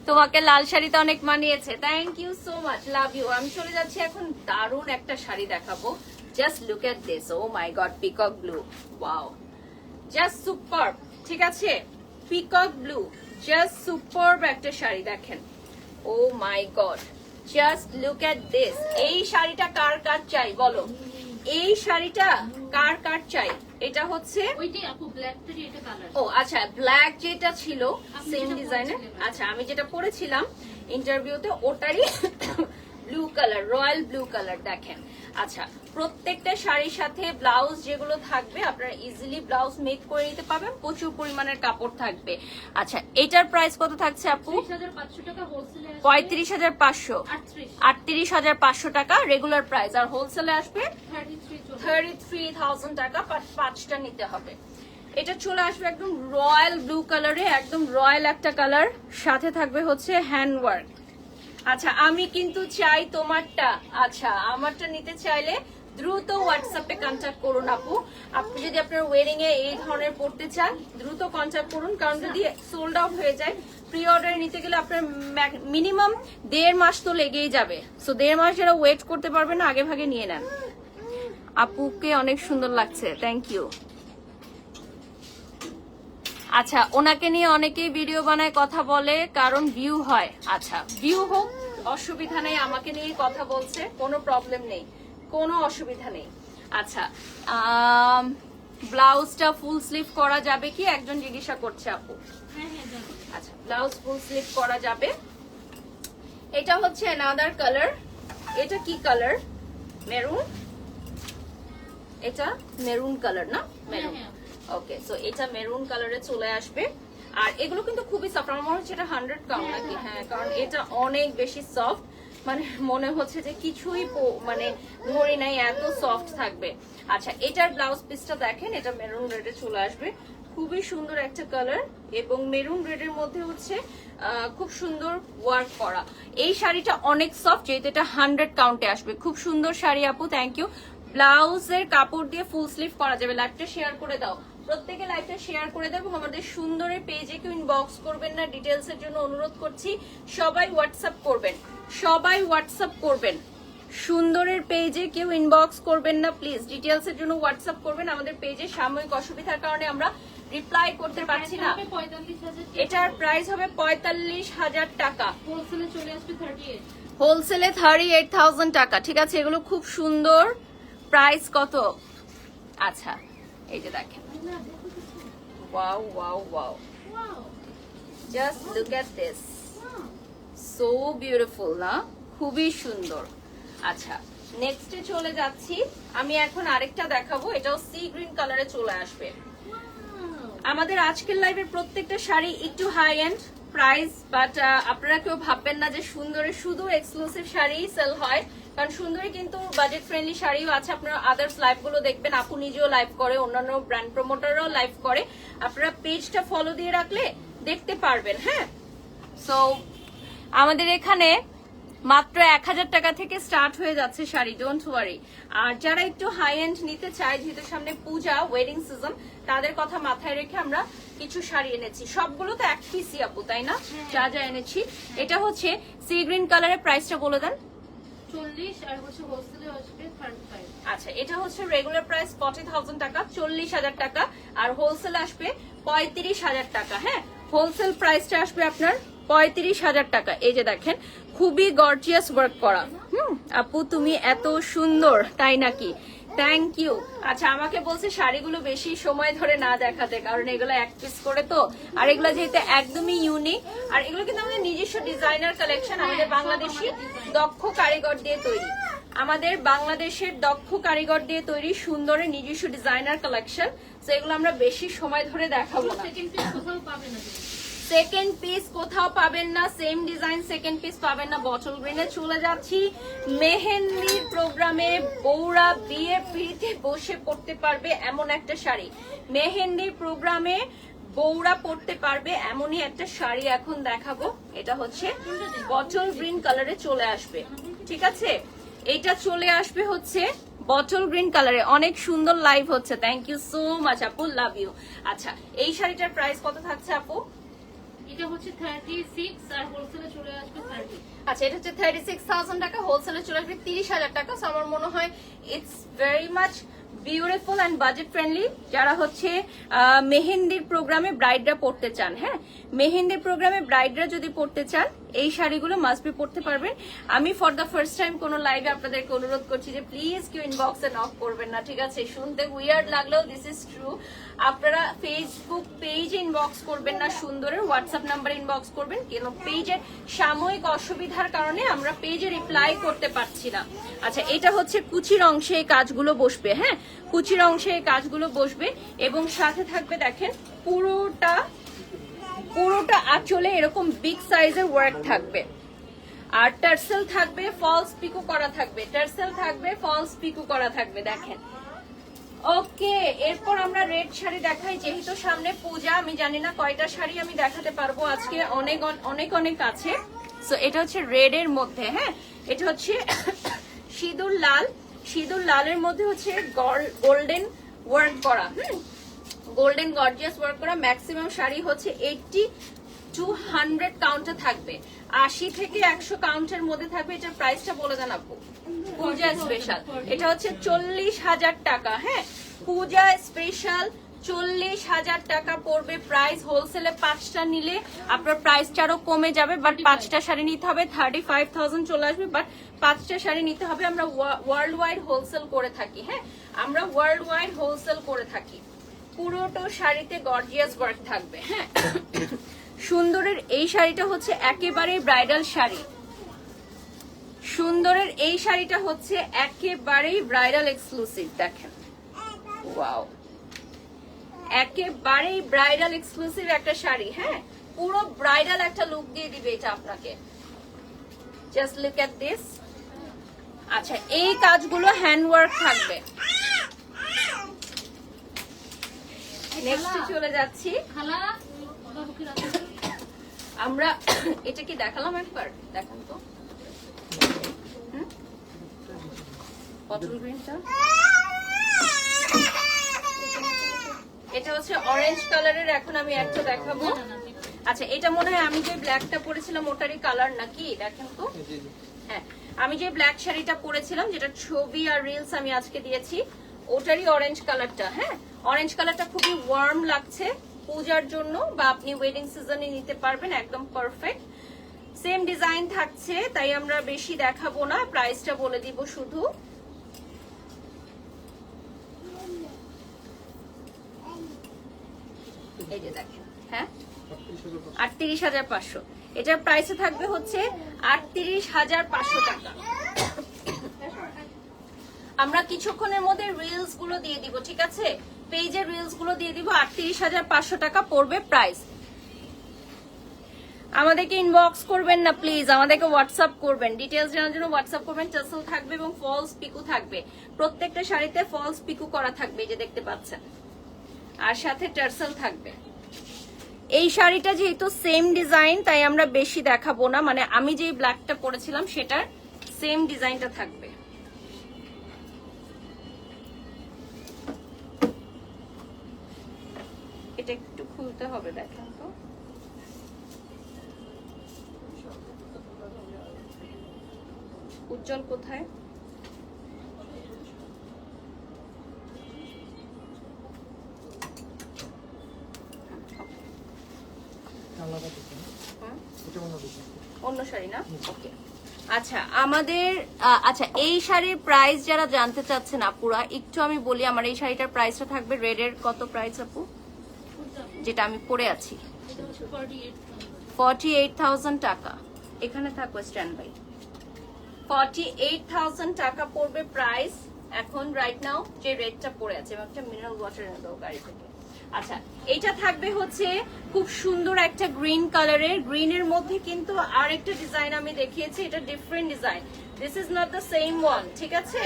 তোমাকে লাল শাড়িতে অনেক মানিয়েছে, thank you so much, love you. আমি চলে যাচ্ছি এখন দারুণ একটা শাড়ি দেখাবো। Just look at this, oh my god, peacock blue, wow, just super, ঠিক আছে? পিকক ব্লু, জাস্ট সুপার একটা শাড়ি দেখেন, oh my god, just look at this. এই শাড়িটা কার কার চাই বলো? এই শাড়িটা কার কার চাই? এটা হচ্ছে ওইটাই আপু, ব্ল্যাকটারই এটা কালার। ও আচ্ছা, ব্ল্যাক যেটা ছিল সেম ডিজাইনের। আচ্ছা, আমি যেটা পরেছিলাম ইন্টারভিউতে ওটারই blue colour, royal blue colour দেখেন। আচ্ছা, প্রত্যেকটা শাড়ির সাথে ব্লাউজ যেগুলো থাকবে আপনারা ইজিলি ব্লাউজ মেক করে নিতে পারবেন, প্রচুর পরিমাণের কাপড় থাকবে। আচ্ছা, এটার প্রাইস কত থাকছে আপু? 30,500 টাকা হোলসেলে, 35,500, 38,500 টাকা রেগুলার প্রাইস, আর হোলসেলে আসবে 33,000 টাকা। 5টা নিতে হবে। এটা চলে আসবে একদম রয়্যাল ব্লু কালারে, একদম রয়্যাল একটা কালার, সাথে থাকবে হচ্ছে হ্যান্ডওয়ার্ক। আচ্ছা, আমি কিন্তু চাই তোমারটা। আচ্ছা, আমারটা নিতে চাইলে দ্রুত হোয়াটসঅ্যাপে কন্ট্যাক্ট করুন আপু। আপনি যদি আপনার ওয়েডিং এ এই ধরনের পড়তে চান দ্রুত কন্ট্যাক্ট করুন, কারণ যদি সোল্ড আউট হয়ে যায় প্রি অর্ডার নিতে গেলে আপনার মিনিমাম 1.5 মাস তো লেগেই যাবে। সো 1.5 মাস যারা ওয়েট করতে পারবে না, আগে ভাগে নিয়ে নেন। আপুকে অনেক সুন্দর লাগছে, থ্যাংক ইউ। আচ্ছা, ওনাকে নিয়ে অনেকেই ভিডিও বানায়, কথা বলে, কারণ ভিউ হয়। আচ্ছা, ভিউ হোক, অসুবিধা নেই, আমাকে নিয়ে কথা বলছে, কোনো প্রবলেম নেই, কোনো অসুবিধা নেই। আচ্ছা, ব্লাউজটা ফুল স্লিভ করা যাবে কি একজন জিজ্ঞাসা করছে আপু? আচ্ছা, ব্লাউজ ফুল স্লিভ করা যাবে। এটা হচ্ছে অ্যানাদার কালার। এটা কি কালার? মেরুন। এটা মেরুন কালার না? মেরুন, ওকে। সো এটা মেরুন কালারে চলে আসবে। আর এগুলো কিন্তু খুবই সফট, আমার মনে হচ্ছে এটা 100 কাউন্ট নাকি? হ্যাঁ, কারণ এটা অনেক বেশি সফট, মানে মনে হচ্ছে যে কিছুই মানে ধরি নাই, এত সফট থাকবে। আচ্ছা, এটার ব্লাউজ পিসটা দেখেন, এটা মেরুন রেডে চলে আসবে, খুবই সুন্দর একটা কালার, এবং মেরুন রেডের মধ্যে হচ্ছে খুব সুন্দর ওয়ার্ক করা। এই শাড়িটা অনেক সফট, যেহেতু এটা 100 কাউন্টে আসবে। খুব সুন্দর শাড়ি আপু, থ্যাংক ইউ। ব্লাউজের কাপড় দিয়ে ফুল স্লিভ করা যাবে। লাইভটা শেয়ার করে দাও, প্রত্যেকে লাইভটা শেয়ার করে দেবো। আমাদের সুন্দরের পেজে কেউ ইনবক্স করবেন না, ডিটেলস এর জন্য অনুরোধ করছি। সবাই হোয়াটসঅ্যাপ করবেন, সবাই হোয়াটসঅ্যাপ করবেন। সুন্দরের পেজে কেউ ইনবক্স করবেন না প্লিজ, ডিটেলস এর জন্য হোয়াটসঅ্যাপ করবেন। আমাদের পেজে সাময়িক অসুবিধার কারণে আমরা রিপ্লাই করতে পারছি না। 45,000 এটার প্রাইস হবে 45,000 টাকা, হোলসেলে চলে আসবে 38। হোলসেলে 38,000 টাকা। ঠিক আছে, এগুলো খুব সুন্দর। প্রাইস কত? আচ্ছা এই যে দেখেন, wow wow wow, wow just look at this, wow so beautiful না? খুবই সুন্দর। আচ্ছা নেক্সটে চলে যাচ্ছি। আমি এখন আরেকটা দেখাবো, এটাও সি গ্রিন কালারে চলে আসবে। আমাদের আজকের লাইভের প্রত্যেকটা শাড়ি একটু হাই এন্ড প্রাইস, বাট আপনারা কেউ ভাববেন না যে সুন্দরে শুধু এক্সক্লুসিভ শাড়ি সেল হয়, কারণ সুন্দরী কিন্তু বাজেট ফ্রেন্ডলি শাড়িও আছে। আপনারা আদার্স লাইভ গুলো দেখবেন, আপু নিজেও লাইভ করে, অন্যান্য ব্র্যান্ড প্রমোটাররাও লাইভ করে। আপনারা পেজটা ফলো দিয়ে রাখলে দেখতে পারবেন। হ্যাঁ, সো আমাদের এখানে মাত্র 1000 টাকা থেকে স্টার্ট হয়ে যাচ্ছে শাড়ি, ডোন্ট ওয়ারি। আর যারা একটু হাই এন্ড নিতে চায়, যেহেতু সামনে পূজা, ওয়েডিং সিজন, তাদের কথা মাথায় রেখে আমরা কিছু শাড়ি এনেছি। সবগুলো তো এক পিসি আপু, তাই না? যা যা এনেছি। এটা হচ্ছে সি গ্রিন কালারের, প্রাইসটা বলে দেন। 40 আর হচ্ছে হোলসেলে আসবে 35। আচ্ছা, এটা হচ্ছে রেগুলার প্রাইস 40,000 টাকা, 40,000 টাকা, আর হোলসেল আসবে 35,000 টাকা। হ্যাঁ, হোলসেল প্রাইসটা আসবে আপনার 35,000 টাকা। এই যে দেখেন, খুবই গর্জিয়াস ওয়ার্ক করা। আপু তুমি এত সুন্দর, তাই নাকি? Thank you. আচ্ছা, আমাকে বলছে শাড়িগুলো বেশি সময় ধরে না দেখাতে, কারণ এগুলো এক পিস করে তো, আর এগুলো যেহেতু একদমই ইউনিক, আর এগুলো কিন্তু আমাদের নিজস্ব ডিজাইনার কালেকশন, আমাদের বাংলাদেশি দক্ষ কারিগর দিয়ে তৈরি। আমাদের বাংলাদেশের দক্ষ কারিগর দিয়ে তৈরি সুন্দরের নিজস্ব ডিজাইনার কালেকশন। তো এগুলো আমরা বেশি সময় ধরে দেখাবো না। সেকেন্ড পিস কোথাও পাবে না। সেকেন্ড পিস কোথাও পাবেন না, সেম ডিজাইন সেকেন্ড পিস পাবেন না। বটল গ্রিনে চলে যাচ্ছি। মেহেন্দির প্রোগ্রামে বউরা বিয়ে পিড়িতে বসে পড়তে পারবে এমন একটা শাড়ি। মেহেন্দির প্রোগ্রামে বউরা পড়তে পারবে এমনই একটা শাড়ি এখন দেখাবো। এটা হচ্ছে বটল গ্রিন কালারে চলে আসবে। ঠিক আছে, এটা চলে আসবে হচ্ছে বটল গ্রিন কালারে। অনেক সুন্দর লাইভ হচ্ছে, থ্যাংক ইউ সো মাচ আপু, লাভ ইউ। আচ্ছা, এই শাড়িটার প্রাইস কত থাকছে আপু? এটা হচ্ছে 36 আর হোলসেলে চলে আসবে 30। আচ্ছা, এটা হচ্ছে 36,000 টাকা, হোলসেলে চলে আসবে 30,000 টাকা। সো আমার মনে হয় it's very much beautiful and budget friendly. যারা হচ্ছে মেহেন্দির প্রোগ্রামে ব্রাইডরা পড়তে চান, হ্যাঁ, মেহেন্দির প্রোগ্রামে ব্রাইডরা যদি পড়তে চান, এই শাড়িগুলো মাস্ট বি পড়তে পারবেন। আমি ফর দ্য ফার্স্ট টাইম কোনো লাইভে আপনাদেরকে অনুরোধ করছি যে প্লিজ কেউ ইনবক্সে নক করবেন না, ঠিক আছে? শুনতে উইয়ার্ড লাগলেও দিস ইজ ট্রু। আপনারা ফেসবুক পেজে ইনবক্স করবেন না, সুন্দরের হোয়াটসঅ্যাপ নাম্বারে ইনবক্স করবেন, কেন পেজের সাময়িক অসুবিধার কারণে আমরা পেজে রিপ্লাই করতে পারছি না। আচ্ছা, এটা হচ্ছে কুচির অংশে এই কাজগুলো বসবে। হ্যাঁ, কুচির অংশে এই কাজগুলো বসবে, এবং সাথে থাকবে দেখেন পুরোটা আঁচলে এরকম বিগ সাইজের ওয়ার্ক থাকবে, আর টার্সেল থাকবে, ফলস পিকো করা থাকবে, টার্সেল থাকবে, ফলস পিকো করা থাকবে। দেখেন, ওকে। এরপর আমরা রেড শাড়ি দেখাই, যেহেতু সামনে পূজা। আমি জানি না কয়টা শাড়ি আমি দেখাতে পারবো আজকে, অনেক অনেক অনেক আছে। সো এটা হচ্ছে রেড এর মধ্যে, হ্যাঁ, এটা হচ্ছে সিঁদুর লাল, সিঁদুর লালের মধ্যে হচ্ছে গোল্ডেন ওয়ার্ক করা, গোল্ডেন গর্জিয়াস ওয়ার্ক করা। ম্যাক্সিমাম শাড়ি হচ্ছে 80 to 100 কাউন্টে থাকবে, 80 থেকে 100 কাউন্টের মধ্যে থাকবে। এটার প্রাইসটা বলে দেন আপু। পূজা স্পেশাল, এটা হচ্ছে 40,000 টাকা। হ্যাঁ, পূজা স্পেশাল 40,000 টাকা পড়বে প্রাইস। হোলসেলে 5টা নিলে আপনার প্রাইসটা আরো কমে যাবে, বাট 5টা শাড়ি নিতে হবে, 35,000 চলে আসবে, বাট 5টা শাড়ি নিতে হবে। আমরা ওয়ার্ল্ড ওয়াইড হোলসেল করে থাকি। হ্যাঁ, আমরা ওয়ার্ল্ড ওয়াইড হোলসেল করে থাকি। পুরোটো শাড়িতে গর্জিয়াস ওয়ার্ক থাকবে। হ্যাঁ, সুন্দরের এই শাড়িটা হচ্ছে একেবারে ব্রাইডাল শাড়ি। সুন্দরের এই শাড়িটা হচ্ছে একেবারেই ব্রাইডাল এক্সক্লুসিভ। দেখেন, ওয়াও, একেবারেই ব্রাইডাল এক্সক্লুসিভ একটা শাড়ি। হ্যাঁ, পুরো ব্রাইডাল একটা লুক দিয়ে দিবে এটা আপনাকে। Just look at this. আচ্ছা, এই কাজগুলো হ্যান্ড ওয়ার্ক থাকবে। নেক্সট চলে যাচ্ছি। খালা বাবুকে রাখো। আমরা এটা কি দেখালাম একবার? দেখান তো বটল গ্রিনটা। এটা হচ্ছে অরেঞ্জ কালারের, এখন আমি একটা দেখাবো। আচ্ছা, এটা মনে হয় আমি যে ব্ল্যাকটা পরেছিলাম ওটারই কালার নাকি, দেখেন তো। হ্যাঁ, আমি যে ব্ল্যাক শাড়িটা পরেছিলাম, যেটা ছবি আর রিলস আমি আজকে দিয়েছি, ওটারই অরেঞ্জ কালারটা। হ্যাঁ, অরেঞ্জ কালারটা খুবই ওয়ার্ম লাগছে পূজার জন্য, বা আপনি ওয়েডিং সিজনে নিতে পারবেন, একদম পারফেক্ট। সেম ডিজাইন থাকছে, তাই আমরা বেশি দেখাবো না, প্রাইসটা বলে দিব শুধু। এই যে দেখেন, হ্যাঁ 38,500, এটার প্রাইসে থাকবে হচ্ছে 38,500 টাকা। আমরা কিছুক্ষণের মধ্যে রিলস গুলো দিয়ে দিব, ঠিক আছে, পেজের রিলস গুলো দিয়ে দিব। 38,500 টাকা পড়বে প্রাইস। আমাদেরকে ইনবক্স করবেন না প্লিজ, আমাদেরকে হোয়াটসঅ্যাপ করবেন। ডিটেলস জানার জন্য হোয়াটসঅ্যাপ করবেন। টাসেল থাকবে এবং ফলস পিকু থাকবে, প্রত্যেকটা শাড়িতে ফলস পিকু করা থাকবে, এই যে দেখতে পাচ্ছেন, আর সাথে টার্সেল থাকবে। এই শাড়িটা যেহেতু সেম ডিজাইন, তাই আমরা বেশি দেখাবো না, মানে আমি যে ব্ল্যাকটা পরেছিলাম সেটার সেম ডিজাইনটা থাকবে। এটা একটু খুলতে হবে, দেখেন তো। উজ্জ্বল কোথায়? অন্য শাড়ি না, ওকে। আচ্ছা, আমাদের আচ্ছা, এই শাড়ির প্রাইস যারা জানতে চাচ্ছেন আপুরা, একটু আমি বলি। আমার এই শাড়িটার প্রাইসটা থাকবে, রেডের কত প্রাইস আপু, যেটা আমি পরে আছি? 48,000 টাকা। এখানে থাকবে স্ট্যান্ড বাই। 48,000 টাকা পড়বে প্রাইস এখন রাইট নাও, যে রেটটা পড়ে আছে। এবং একটা মিনারেল ওয়াটার এনে দাও গাড়ি থেকে। আচ্ছা, এটা থাকবে হচ্ছে খুব সুন্দর একটা গ্রিন কালারের, গ্রিনের মধ্যে কিন্তু আরেকটা ডিজাইন আমি দেখিয়েছি, এটা different design, this is not the same one, ঠিক আছে।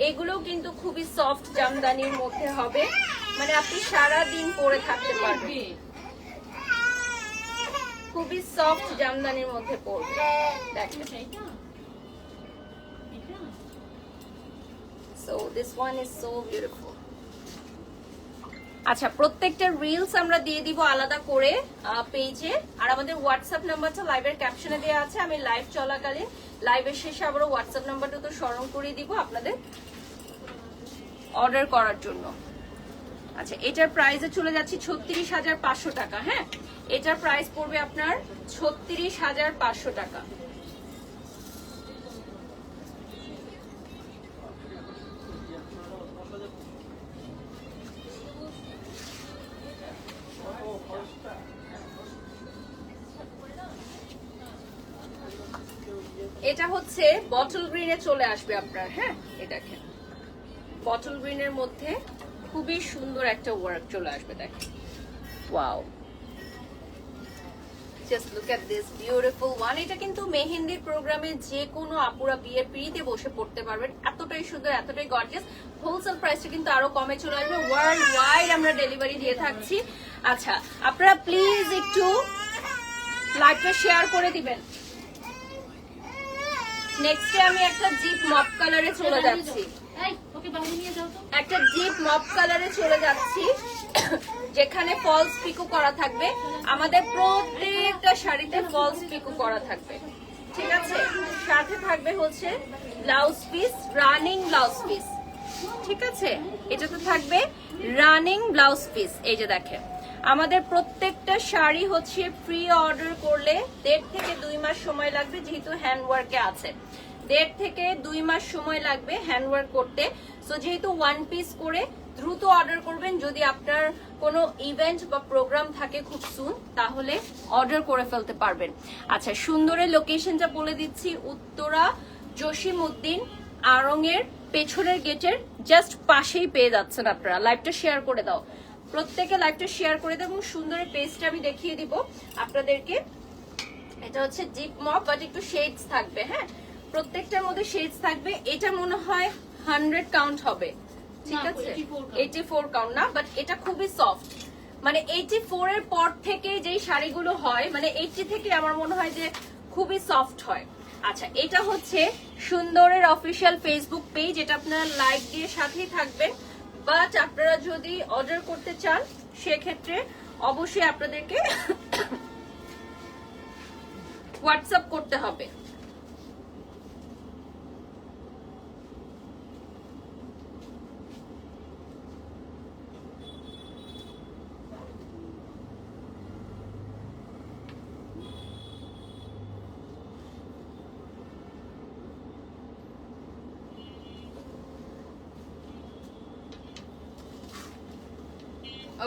এগুলো কিন্তু খুবই সফট জামদানির মধ্যে হবে, মানে আপনি সারা দিন পরে থাকতে পারবেন, খুবই সফট জামদানির মধ্যে পড়বে, দেখেন। So this one is so beautiful. আচ্ছা, প্রত্যেকটা রিলস আমরা দিয়ে দিব আলাদা করে পেজে, আর আমাদের হোয়াটসঅ্যাপ নাম্বারটা লাইভের ক্যাপশনে দেওয়া আছে। আমি লাইভ চলাকালীন, লাইভের শেষে আবারও হোয়াটসঅ্যাপ নাম্বারটা তো স্মরণ করিয়ে দিব আপনাদের অর্ডার করার জন্য। আচ্ছা, এটার প্রাইসে চলে যাচ্ছি 36,500 টাকা। হ্যাঁ, এটার প্রাইস পড়বে আপনার 36,500 টাকা। এটা হচ্ছে বটল গ্রিনে চলে আসবে আপনার। হ্যাঁ, এই দেখেন, বটল গ্রিনের মধ্যে খুবই সুন্দর একটা ওয়ার্ক চলে আসবে, দেখেন। Wow, just look at this beautiful one. এটা কিন্তু মেহেন্দির প্রোগ্রামে যে কোনো আপুরা বিয়ের পিড়িতে বসে পড়তে পারবেন, এতটাই সুন্দর, এতটাই গর্জিয়াস। হোলসেল প্রাইসটা কিন্তু আরো কমে চলে আসবে, ওয়ার্ল্ড ওয়াইড আমরা ডেলিভারি দিয়ে থাকছি। আচ্ছা, আপনারা প্লিজ একটু লাইভটা শেয়ার করে দিবেন। নেক্সটে আমি একটা জিপ মপ কালারে চলে যাচ্ছি, একটা জিপ মপ কালারে চলে যাচ্ছি, যেখানে ফলস পিকো করা থাকবে। আমাদের প্রত্যেকটা শাড়িতে ফলস পিকো করা থাকবে, ঠিক আছে। সাথে থাকবে হচ্ছে blouse piece, running blouse piece, ঠিক আছে। এটা তো থাকবে রানিং ব্লাউজ পিস। এই যে দেখেন, আমাদের প্রত্যেকটা শাড়ি হচ্ছে প্রি অর্ডার করলে 1.5 থেকে 2 মাস সময় লাগবে, যেহেতু হ্যান্ড ওয়ার্কে আছে। 1.5 থেকে 2 মাস সময় লাগবে হ্যান্ড ওয়ার্ক করতে। সো যেহেতু 1 পিস করে দ্রুত অর্ডার করবেন। যদি আপনার কোনো ইভেন্ট বা প্রোগ্রাম থাকে খুব সুন, তাহলে অর্ডার করে ফেলতে পারবেন। আচ্ছা, সুন্দরের লোকেশনটা বলে দিচ্ছি, উত্তরা জসিমউদ্দিন আড়ং-এর পেছনের গেটের জাস্ট পাশেই পেয়ে যাচ্ছেন আপনারা। লাইভটা শেয়ার করে দাও, প্রত্যেকে লাইভটা শেয়ার করে দেবো। এবং সুন্দরের পেজটা আমি দেখিয়ে দিব আপনাদেরকে। এটা হচ্ছে ডিপ মপ, বাট একটু শেডস থাকবে। হ্যাঁ, প্রত্যেকটার মধ্যে শেডস থাকবে। এটা মনে হয় 100 কাউন্ট হবে, ঠিক আছে। 84 কাউন্ট না, বাট এটা খুবই সফট, মানে 84 এর পর থেকে যেই শাড়িগুলো হয়, মানে 80 থেকে আমার মনে হয় যে খুবই সফট হয়। আচ্ছা, এটা হচ্ছে সুন্দরের অফিসিয়াল ফেসবুক পেজ, এটা আপনারা লাইক দিয়ে সাথেই থাকবেন। বাট আপনারা যদি অর্ডার করতে চান সেক্ষেত্রে অবশ্যই আপনাদেরকে হোয়াটসঅ্যাপ করতে হবে।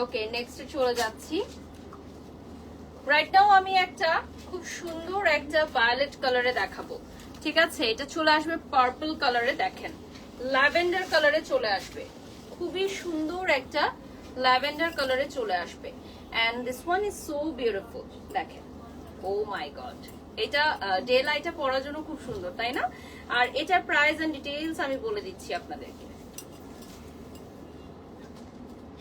ওকে, নেক্সট চলে যাচ্ছি। রাইট নাও আমি একটা খুব সুন্দর একটা ভায়োলেট কালারে দেখাবো, ঠিক আছে? এটা চলে আসবে পার্পল কালারে, দেখেন ল্যাভেন্ডার কালারে চলে আসবে, খুবই সুন্দর একটা ল্যাভেন্ডার কালারে চলে আসবে। And this one is so beautiful, দেখেন, ও মাই গড, এটা ডে লাইটে পরার জন্য খুব সুন্দর, তাই না? আর এটার প্রাইস এন্ড ডিটেইলস আমি বলে দিচ্ছি আপনাদেরকে।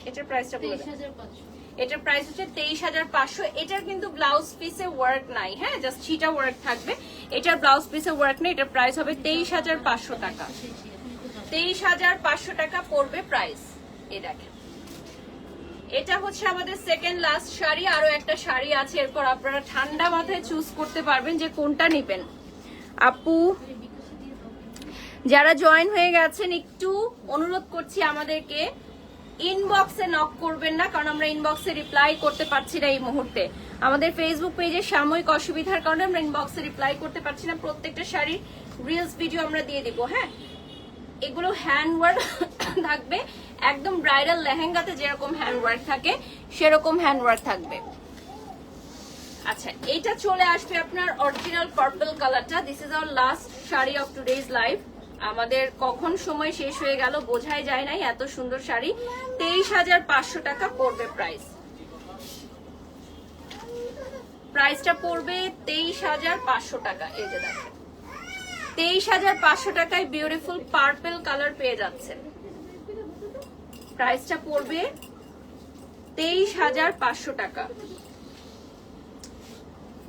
এটার প্রাইসটা বলে দেন। 23,500। এটার প্রাইস হচ্ছে 23,500। এটার কিন্তু ব্লাউজ পিসে ওয়ার্ক নাই, হ্যাঁ, জাস্ট ছিটা ওয়ার্ক থাকবে। এটার ব্লাউজ পিসে ওয়ার্ক নেই। এটার প্রাইস হবে 23,500 টাকা। 23,500 টাকা পড়বে প্রাইস। এই দেখেন, এটা হচ্ছে আমাদের সেকেন্ড লাস্ট শাড়ি। আরো একটা শাড়ি আছে, এরপর আপনারা ঠান্ডা মাথায় চুজ করতে পারবেন যে কোনটা নেবেন। আপু যারা জয়েন হয়ে গেছেন একটু অনুরোধ করছি আমাদেরকে ইনবক্সে নক করবেন না, কারণ আমরা ইনবক্সে রিপ্লাই করতে পারছি না এই মুহূর্তে। আমাদের ফেসবুক পেজে সাময়িক অসুবিধার কারণে আমরা ইনবক্সে রিপ্লাই করতে পারছি না। প্রত্যেকটা শাড়ির রিলস ভিডিও আমরা দিয়ে দিব, হ্যাঁ। এগুলো হ্যান্ডওয়ার্ক থাকবে, একদম ব্রাইডাল লেহেঙ্গাতে যেরকম হ্যান্ডওয়ার্ক থাকে সেরকম হ্যান্ডওয়ার্ক থাকবে। আচ্ছা, এটা চলে আসবে আপনার অরিজিনাল পার্পল কালারটা। This is our last sari of today's live. আমাদের কখন সময় শেষ হয়ে গেল বোঝাই যায় নাই, এত সুন্দর শাড়ি। 23,500 টাকা পড়বে প্রাইস। প্রাইসটা পড়বে 23,500 টাকা। এই যে দেখেন, 23,500 টাকায় বিউটিফুল পার্পল কালার পেয়ে যাচ্ছেন। প্রাইসটা পড়বে 23,500 টাকা।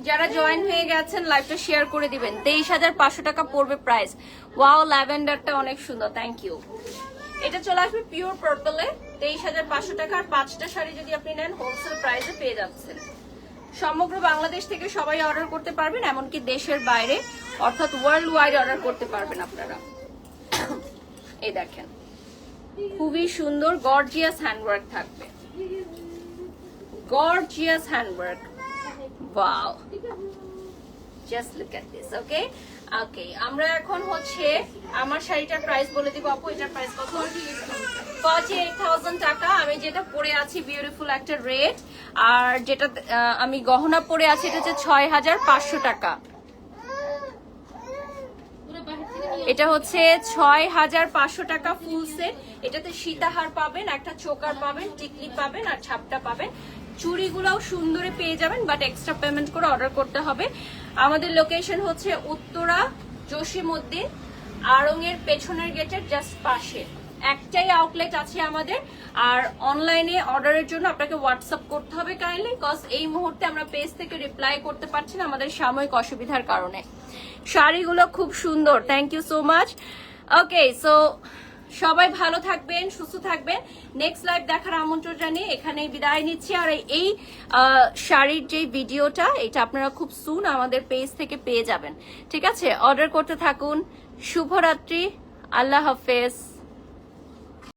যারা জয়েন হয়ে গেছেন লাইভটা শেয়ার করে দিবেন। 23,500 টাকা পড়বে প্রাইস। ওয়াও, ল্যাভেন্ডারটা অনেক সুন্দর, থ্যাংক ইউ। এটা চলে আসবে পিওর পার্পলে, 23,500 টাকা। আর 5টা শাড়ি যদি আপনি নেন হোলসেল প্রাইসে পেয়ে যাচ্ছেন। সমগ্র বাংলাদেশ থেকে সবাই অর্ডার করতে পারবেন, এমনকি দেশের বাইরে অর্থাৎ ওয়ার্ল্ড ওয়াইড অর্ডার করতে পারবেন আপনারা। এই দেখেন, খুবই সুন্দর গর্জিয়াস হ্যান্ডওয়ার্ক থাকবে, gorgeous handwork. Wow, just look at this. Okay okay, আমরা এখন হচ্ছে আমার শাড়িটার প্রাইস বলে দিব। আপু এটার প্রাইস কত? 48,000 টাকা। আমি যেটা পরে আছি বিউটিফুল একটা রেড, আর যেটা আমি গহনা পরে আছি এটা হচ্ছে 6,500 টাকা। এটা হচ্ছে 6,500 টাকা ফুল সেট। এটাতে সীতাহার পাবেন, একটা চোকার পাবেন, টিকলি পাবেন, আর ছাপটা পাবেন। চুড়িগুলোও সুন্দরে পেয়ে যাবেন, বাট এক্সট্রা পেমেন্ট করে অর্ডার করতে হবে। আমাদের লোকেশন হচ্ছে উত্তরা জসিমউদ্দিন আড়ং-এর পেছনের গেটের জাস্ট পাশে। একটাই আউটলেট আছে আমাদের। আর অনলাইনে অর্ডারের জন্য আপনাকে হোয়াটসঅ্যাপ করতে হবে কাইন্ডলি, কজ এই মুহূর্তে আমরা পেজ থেকে রিপ্লাই করতে পারছি না আমাদের সাময়িক অসুবিধার কারণে। শাড়িগুলো খুব সুন্দর, thank you so much. Okay, so সবাই ভালো থাকবেন, সুস্থ থাকবেন। নেক্সট লাইভ দেখার আমন্ত্রণ জানিয়ে এখানেই বিদায় নিচ্ছি। আর এই শাড়ির যে ভিডিওটা, এটা আপনারা খুব সুন আমাদের পেজ থেকে পেয়ে যাবেন, ঠিক আছে? অর্ডার করতে থাকুন। শুভরাত্রি, আল্লাহ হাফেজ।